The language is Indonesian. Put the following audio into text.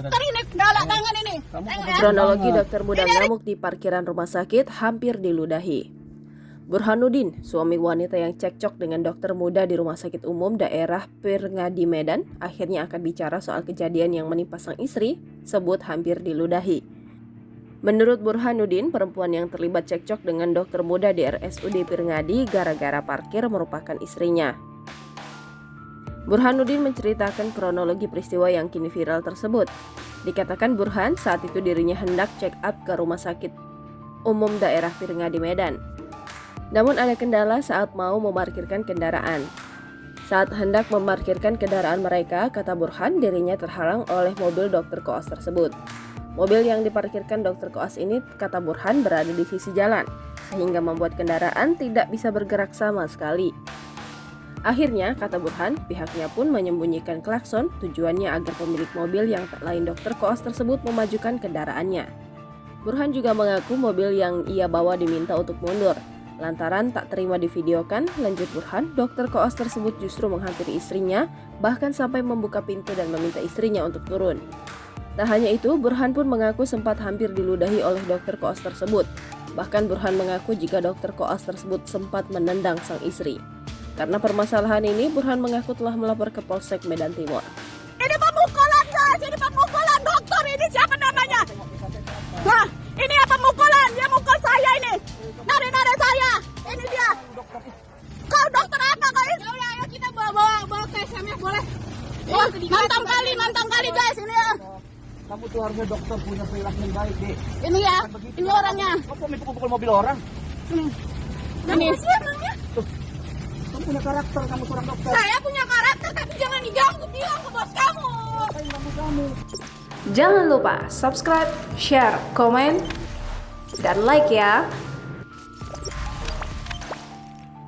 dokter ini, galak tangan ini. Kronologi dokter muda ngamuk di parkiran rumah sakit hampir diludahi. Burhanuddin, suami wanita yang cekcok dengan dokter muda di Rumah Sakit Umum Daerah Pirngadi Medan, akhirnya akan bicara soal kejadian yang menimpa sang istri, sebut hampir diludahi. Menurut Burhanuddin, perempuan yang terlibat cekcok dengan dokter muda di RSUD Pirngadi gara-gara parkir merupakan istrinya. Burhanuddin menceritakan kronologi peristiwa yang kini viral tersebut. Dikatakan Burhan saat itu dirinya hendak check up ke Rumah Sakit Umum Daerah Pirngadi Medan. Namun ada kendala saat mau memarkirkan kendaraan. Saat hendak memarkirkan kendaraan mereka, kata Burhan, dirinya terhalang oleh mobil dokter koas tersebut. Mobil yang diparkirkan dokter koas ini, kata Burhan, berada di sisi jalan, sehingga membuat kendaraan tidak bisa bergerak sama sekali. Akhirnya, kata Burhan, pihaknya pun menyembunyikan klakson tujuannya agar pemilik mobil yang tak lain dokter koas tersebut memajukan kendaraannya. Burhan juga mengaku mobil yang ia bawa diminta untuk mundur. Lantaran tak terima divideokan, lanjut Burhan, dokter koas tersebut justru menghampiri istrinya, bahkan sampai membuka pintu dan meminta istrinya untuk turun. Tak hanya itu, Burhan pun mengaku sempat hampir diludahi oleh dokter koas tersebut. Bahkan Burhan mengaku jika dokter koas tersebut sempat menendang sang istri. Karena permasalahan ini, Burhan mengaku telah melapor ke Polsek Medan Timur. Ini pemukulan guys, ini pemukulan dokter ini siapa namanya? Wah, ini apa pemukulan? Dia mukul saya ini. Nari saya. Ini dia. Kau dokter apa guys? Ya udah, ayo kita bawa ke SM-nya boleh. Oh, mantap kali guys ini ya. Kamu tuh harusnya dokter punya perilaku yang baik deh. Ini ya, ini orangnya. Kamu pukul mobil orang. Ini siapanya? Kamu punya karakter, kamu seorang dokter. Saya punya karakter tapi jangan diganggu, bilang ke bos kamu. Jangan lupa subscribe, share, komen, dan like ya.